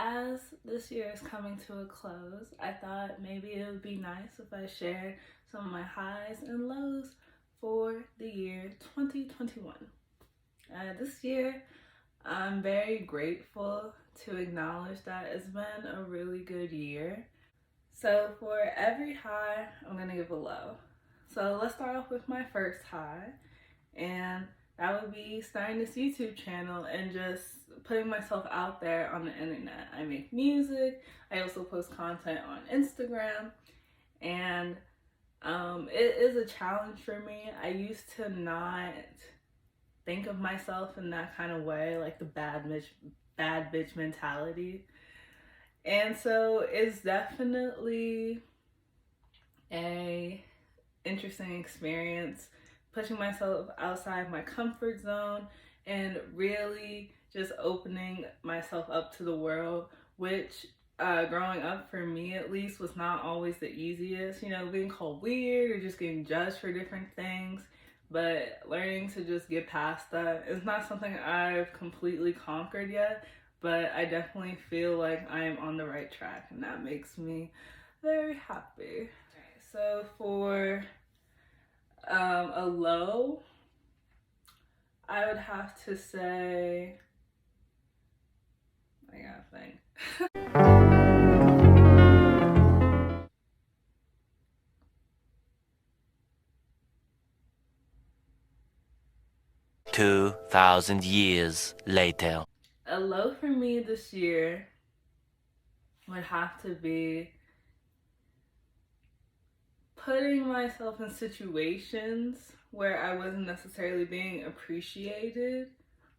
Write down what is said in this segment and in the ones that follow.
as this year is coming to a close, I thought maybe it would be nice if I shared some of my highs and lows for the year 2021. This year, I'm very grateful to acknowledge that it's been a really good year. So for every high, I'm gonna give a low. So let's start off with my first high, and that would be starting this YouTube channel and just putting myself out there on the internet. I make music, I also post content on Instagram, and it is a challenge for me. I used to not think of myself in that kind of way, like the bad bitch mentality. And so it's definitely a interesting experience, pushing myself outside my comfort zone and really just opening myself up to the world, which growing up for me at least was not always the easiest, being called weird or just getting judged for different things. But learning to just get past that is not something I've completely conquered yet, but I definitely feel like I am on the right track, and that makes me very happy. So for a low, I would have to say, I gotta think. 2,000 years later. A low for me this year would have to be putting myself in situations where I wasn't necessarily being appreciated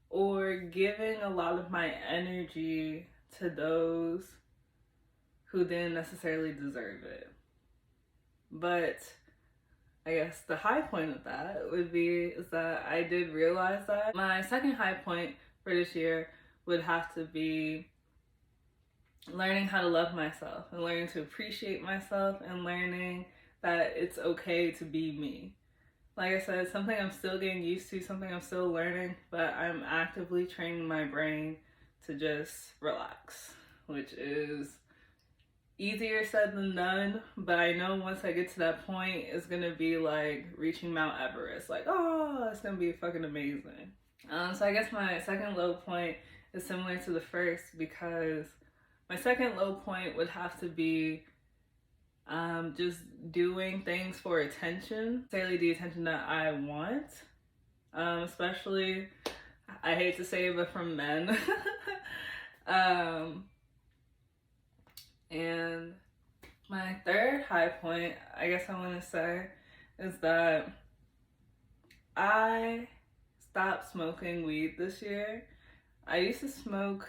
or giving a lot of my energy to those who didn't necessarily deserve it. But I guess the high point of that would be is that I did realize that. My second high point for this year would have to be learning how to love myself and learning to appreciate myself and learning that it's okay to be me. Like I said, something I'm still getting used to, something I'm still learning, but I'm actively training my brain to just relax, which is easier said than done, but I know once I get to that point, it's gonna be like reaching Mount Everest. Like, oh, it's gonna be fucking amazing. So I guess my second low point is similar to the first, because my second low point would have to be just doing things for attention, necessarily the attention that I want, especially, I hate to say it, but from men. And my third high point, I guess I want to say, is that I stopped smoking weed this year. I used to smoke,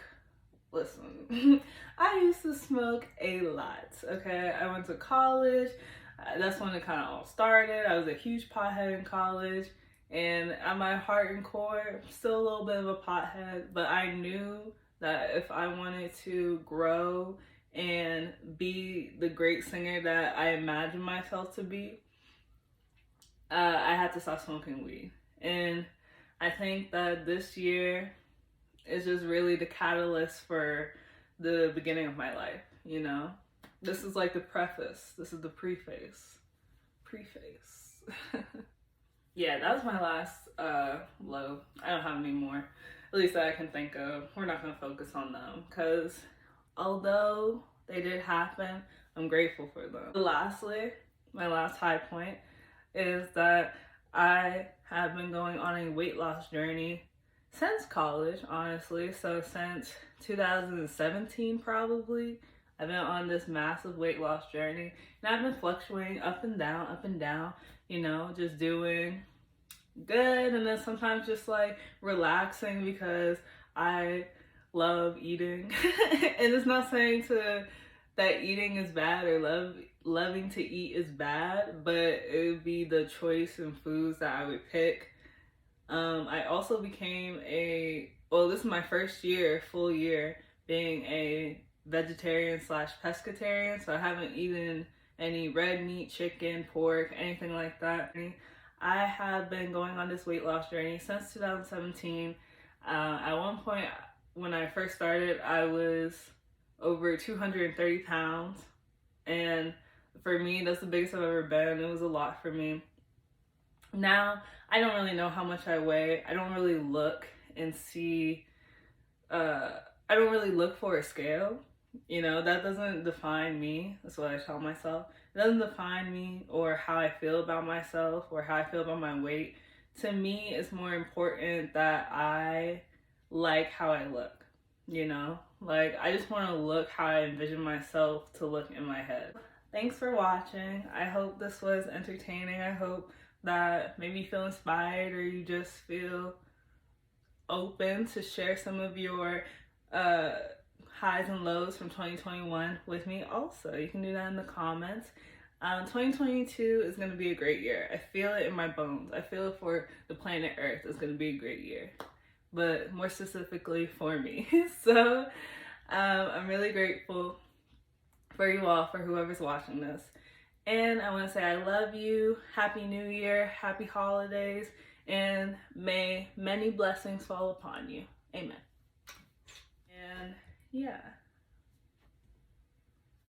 listen, I used to smoke a lot, okay? I went to college. That's when it kind of all started. I was a huge pothead in college. And at my heart and core, still a little bit of a pothead, but I knew that if I wanted to grow and be the great singer that I imagined myself to be, I had to stop smoking weed. And I think that this year is just really the catalyst for the beginning of my life, This is like the preface. This is the preface. Yeah, that was my last low. I don't have any more, at least that I can think of. We're not going to focus on them, because although they did happen, I'm grateful for them. Lastly, my last high point is that I have been going on a weight loss journey since college, honestly. So since 2017, probably, I've been on this massive weight loss journey, and I've been fluctuating up and down, just doing good, and then sometimes just like relaxing, because I love eating. And it's not saying that eating is bad or loving to eat is bad, but it would be the choice in foods that I would pick. I also became this is my first full year being a vegetarian / pescatarian, so I haven't eaten any red meat, chicken, pork, anything like that. I have been going on this weight loss journey since 2017. At one point when I first started, I was over 230 pounds. And for me, that's the biggest I've ever been. It was a lot for me. Now, I don't really know how much I weigh. I don't really look and see, I don't really look for a scale. You know, that doesn't define me. That's what I tell myself. It doesn't define me or how I feel about myself or how I feel about my weight. To me, it's more important that I like how I look, you know? Like, I just want to look how I envision myself to look in my head. Thanks for watching. I hope this was entertaining. I hope that made me feel inspired, or you just feel open to share some of your highs and lows from 2021 with me also. You can do that in the comments. 2022 is going to be a great year. I feel it in my bones. I feel it for the planet Earth. It's going to be a great year, but more specifically for me. So I'm really grateful for you all, for whoever's watching this. And I want to say I love you. Happy New Year. Happy holidays. And may many blessings fall upon you. Amen. And yeah.